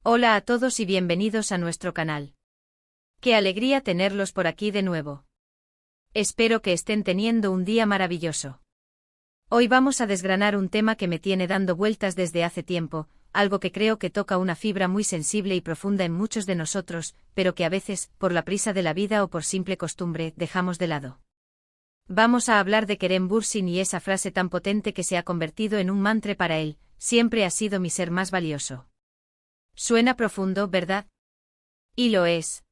Hola a todos y bienvenidos a nuestro canal. Qué alegría tenerlos por aquí de nuevo. Espero que estén teniendo un día maravilloso. Hoy vamos a desgranar un tema que me tiene dando vueltas desde hace tiempo, algo que creo que toca una fibra muy sensible y profunda en muchos de nosotros, pero que a veces, por la prisa de la vida o por simple costumbre, dejamos de lado. Vamos a hablar de Kerem Bürsin y esa frase tan potente que se ha convertido en un mantra para él: siempre has sido mi ser más valioso. Suena profundo, ¿verdad? Y lo es.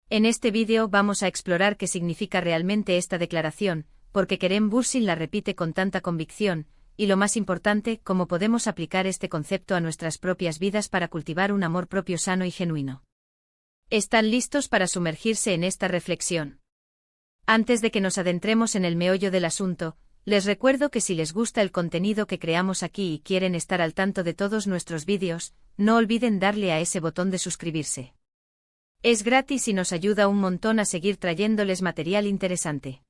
En este vídeo vamos a explorar qué significa realmente esta declaración, porque Kerem Bürsin la repite con tanta convicción, y lo más importante, cómo podemos aplicar este concepto a nuestras propias vidas para cultivar un amor propio sano y genuino. ¿Están listos para sumergirse en esta reflexión? Antes de que nos adentremos en el meollo del asunto, les recuerdo que si les gusta el contenido que creamos aquí y quieren estar al tanto de todos nuestros vídeos, no olviden darle a ese botón de suscribirse. Es gratis y nos ayuda un montón a seguir trayéndoles material interesante.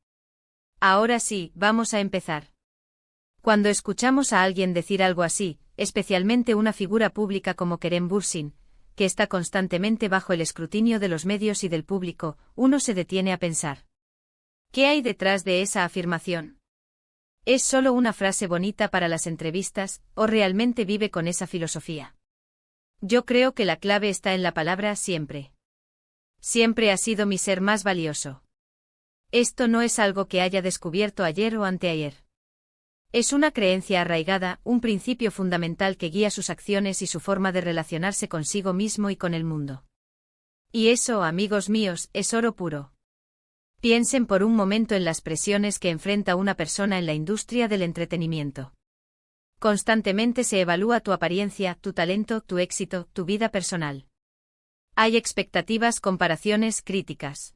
Ahora sí, vamos a empezar. Cuando escuchamos a alguien decir algo así, especialmente una figura pública como Kerem Bürsin, que está constantemente bajo el escrutinio de los medios y del público, uno se detiene a pensar: ¿qué hay detrás de esa afirmación? ¿Es solo una frase bonita para las entrevistas, o realmente vive con esa filosofía? Yo creo que la clave está en la palabra siempre. Siempre ha sido mi ser más valioso. Esto no es algo que haya descubierto ayer o anteayer. Es una creencia arraigada, un principio fundamental que guía sus acciones y su forma de relacionarse consigo mismo y con el mundo. Y eso, amigos míos, es oro puro. Piensen por un momento en las presiones que enfrenta una persona en la industria del entretenimiento. Constantemente se evalúa tu apariencia, tu talento, tu éxito, tu vida personal. Hay expectativas, comparaciones, críticas.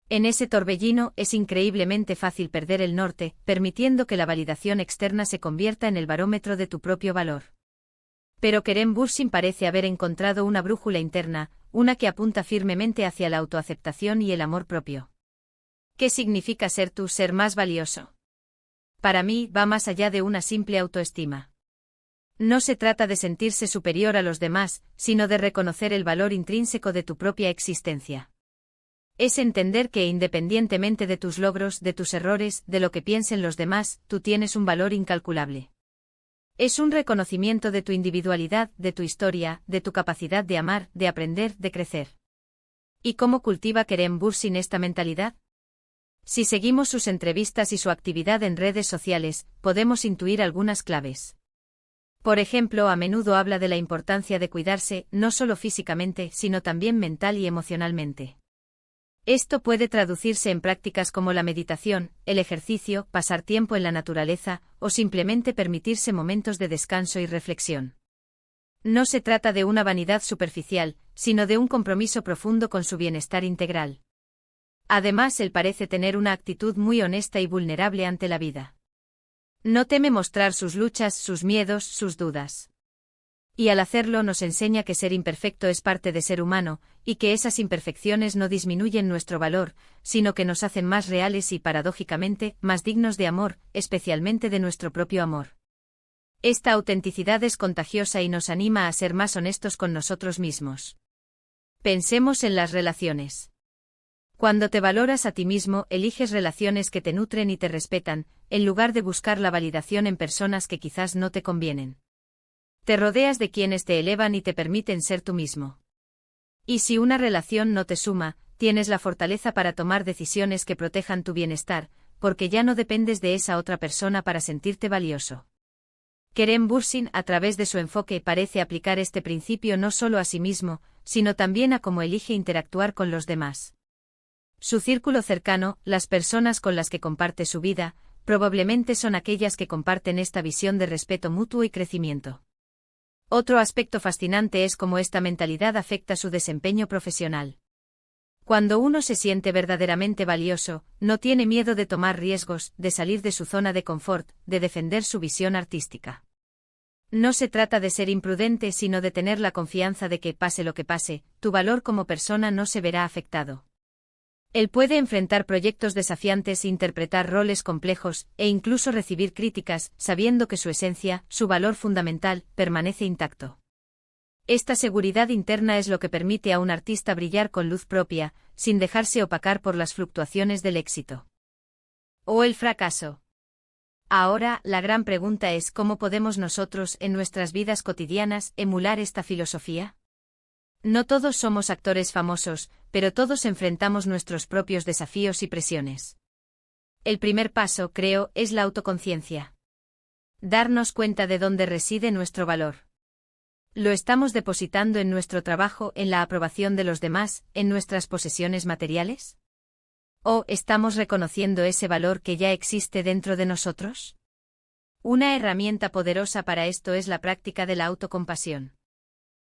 En ese torbellino es increíblemente fácil perder el norte, permitiendo que la validación externa se convierta en el barómetro de tu propio valor. Pero Kerem Bürsin parece haber encontrado una brújula interna, una que apunta firmemente hacia la autoaceptación y el amor propio. ¿Qué significa ser tu ser más valioso? Para mí, va más allá de una simple autoestima. No se trata de sentirse superior a los demás, sino de reconocer el valor intrínseco de tu propia existencia. Es entender que independientemente de tus logros, de tus errores, de lo que piensen los demás, tú tienes un valor incalculable. Es un reconocimiento de tu individualidad, de tu historia, de tu capacidad de amar, de aprender, de crecer. ¿Y cómo cultiva Kerem Bürsin esta mentalidad? Si seguimos sus entrevistas y su actividad en redes sociales, podemos intuir algunas claves. Por ejemplo, a menudo habla de la importancia de cuidarse, no solo físicamente, sino también mental y emocionalmente. Esto puede traducirse en prácticas como la meditación, el ejercicio, pasar tiempo en la naturaleza, o simplemente permitirse momentos de descanso y reflexión. No se trata de una vanidad superficial, sino de un compromiso profundo con su bienestar integral. Además, él parece tener una actitud muy honesta y vulnerable ante la vida. No teme mostrar sus luchas, sus miedos, sus dudas. Y al hacerlo nos enseña que ser imperfecto es parte de ser humano, y que esas imperfecciones no disminuyen nuestro valor, sino que nos hacen más reales y, paradójicamente, más dignos de amor, especialmente de nuestro propio amor. Esta autenticidad es contagiosa y nos anima a ser más honestos con nosotros mismos. Pensemos en las relaciones. Cuando te valoras a ti mismo, eliges relaciones que te nutren y te respetan, en lugar de buscar la validación en personas que quizás no te convienen. Te rodeas de quienes te elevan y te permiten ser tú mismo. Y si una relación no te suma, tienes la fortaleza para tomar decisiones que protejan tu bienestar, porque ya no dependes de esa otra persona para sentirte valioso. Kerem Bürsin, a través de su enfoque, parece aplicar este principio no solo a sí mismo, sino también a cómo elige interactuar con los demás. Su círculo cercano, las personas con las que comparte su vida, probablemente son aquellas que comparten esta visión de respeto mutuo y crecimiento. Otro aspecto fascinante es cómo esta mentalidad afecta su desempeño profesional. Cuando uno se siente verdaderamente valioso, no tiene miedo de tomar riesgos, de salir de su zona de confort, de defender su visión artística. No se trata de ser imprudente, sino de tener la confianza de que, pase lo que pase, tu valor como persona no se verá afectado. Él puede enfrentar proyectos desafiantes, interpretar roles complejos, e incluso recibir críticas, sabiendo que su esencia, su valor fundamental, permanece intacto. Esta seguridad interna es lo que permite a un artista brillar con luz propia, sin dejarse opacar por las fluctuaciones del éxito o el fracaso. Ahora, la gran pregunta es ¿cómo podemos nosotros, en nuestras vidas cotidianas, emular esta filosofía? No todos somos actores famosos, pero todos enfrentamos nuestros propios desafíos y presiones. El primer paso, creo, es la autoconciencia. Darnos cuenta de dónde reside nuestro valor. ¿Lo estamos depositando en nuestro trabajo, en la aprobación de los demás, en nuestras posesiones materiales? ¿O estamos reconociendo ese valor que ya existe dentro de nosotros? Una herramienta poderosa para esto es la práctica de la autocompasión.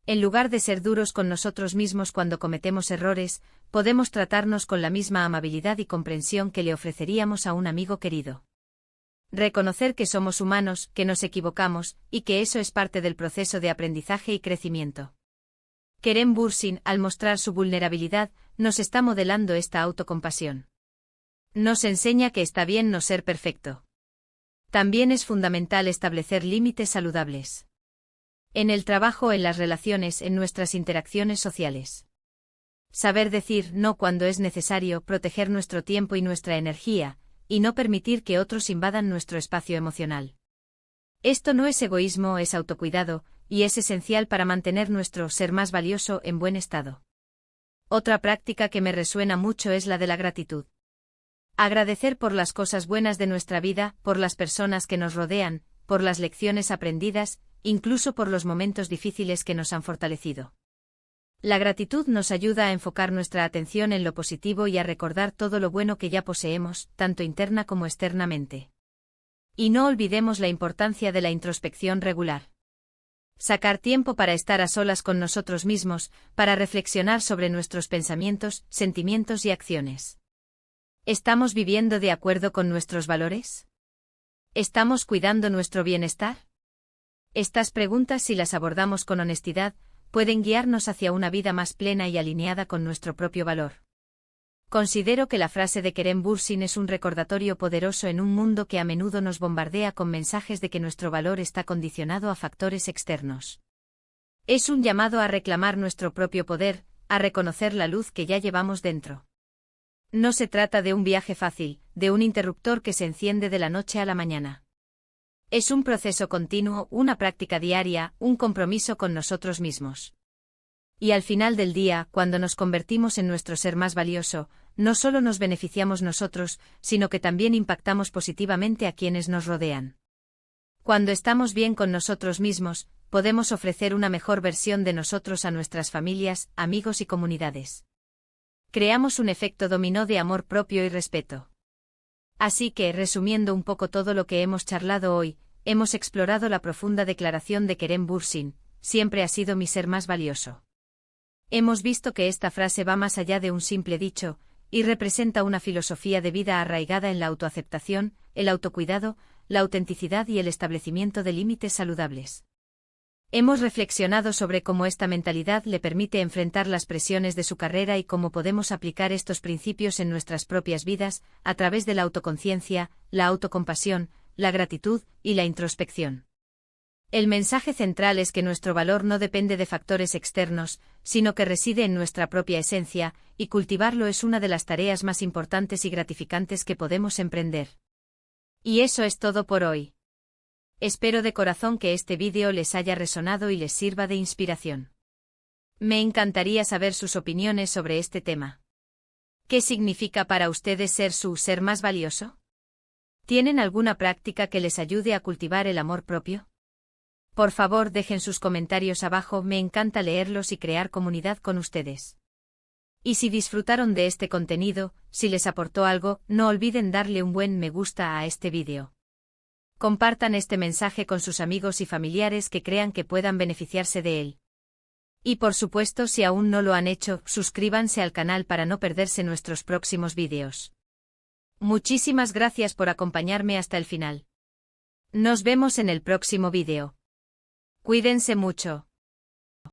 En lugar de ser duros con nosotros mismos cuando cometemos errores, podemos tratarnos con la misma amabilidad y comprensión que le ofreceríamos a un amigo querido. Reconocer que somos humanos, que nos equivocamos, y que eso es parte del proceso de aprendizaje y crecimiento. Kerem Bürsin, al mostrar su vulnerabilidad, nos está modelando esta autocompasión. Nos enseña que está bien no ser perfecto. También es fundamental establecer límites saludables. En el trabajo, en las relaciones, en nuestras interacciones sociales. Saber decir no cuando es necesario, proteger nuestro tiempo y nuestra energía, y no permitir que otros invadan nuestro espacio emocional. Esto no es egoísmo, es autocuidado, y es esencial para mantener nuestro ser más valioso en buen estado. Otra práctica que me resuena mucho es la de la gratitud. Agradecer por las cosas buenas de nuestra vida, por las personas que nos rodean, por las lecciones aprendidas, incluso por los momentos difíciles que nos han fortalecido. La gratitud nos ayuda a enfocar nuestra atención en lo positivo y a recordar todo lo bueno que ya poseemos, tanto interna como externamente. Y no olvidemos la importancia de la introspección regular. Sacar tiempo para estar a solas con nosotros mismos, para reflexionar sobre nuestros pensamientos, sentimientos y acciones. ¿Estamos viviendo de acuerdo con nuestros valores? ¿Estamos cuidando nuestro bienestar? Estas preguntas, si las abordamos con honestidad, pueden guiarnos hacia una vida más plena y alineada con nuestro propio valor. Considero que la frase de Kerem Bürsin es un recordatorio poderoso en un mundo que a menudo nos bombardea con mensajes de que nuestro valor está condicionado a factores externos. Es un llamado a reclamar nuestro propio poder, a reconocer la luz que ya llevamos dentro. No se trata de un viaje fácil, de un interruptor que se enciende de la noche a la mañana. Es un proceso continuo, una práctica diaria, un compromiso con nosotros mismos. Y al final del día, cuando nos convertimos en nuestro ser más valioso, no solo nos beneficiamos nosotros, sino que también impactamos positivamente a quienes nos rodean. Cuando estamos bien con nosotros mismos, podemos ofrecer una mejor versión de nosotros a nuestras familias, amigos y comunidades. Creamos un efecto dominó de amor propio y respeto. Así que, resumiendo un poco todo lo que hemos charlado hoy, hemos explorado la profunda declaración de Kerem Bürsin: siempre ha sido mi ser más valioso. Hemos visto que esta frase va más allá de un simple dicho, y representa una filosofía de vida arraigada en la autoaceptación, el autocuidado, la autenticidad y el establecimiento de límites saludables. Hemos reflexionado sobre cómo esta mentalidad le permite enfrentar las presiones de su carrera y cómo podemos aplicar estos principios en nuestras propias vidas, a través de la autoconciencia, la autocompasión, la gratitud y la introspección. El mensaje central es que nuestro valor no depende de factores externos, sino que reside en nuestra propia esencia, y cultivarlo es una de las tareas más importantes y gratificantes que podemos emprender. Y eso es todo por hoy. Espero de corazón que este vídeo les haya resonado y les sirva de inspiración. Me encantaría saber sus opiniones sobre este tema. ¿Qué significa para ustedes ser su ser más valioso? ¿Tienen alguna práctica que les ayude a cultivar el amor propio? Por favor, dejen sus comentarios abajo, me encanta leerlos y crear comunidad con ustedes. Y si disfrutaron de este contenido, si les aportó algo, no olviden darle un buen me gusta a este vídeo. Compartan este mensaje con sus amigos y familiares que crean que puedan beneficiarse de él. Y por supuesto, si aún no lo han hecho, suscríbanse al canal para no perderse nuestros próximos vídeos. Muchísimas gracias por acompañarme hasta el final. Nos vemos en el próximo vídeo. Cuídense mucho.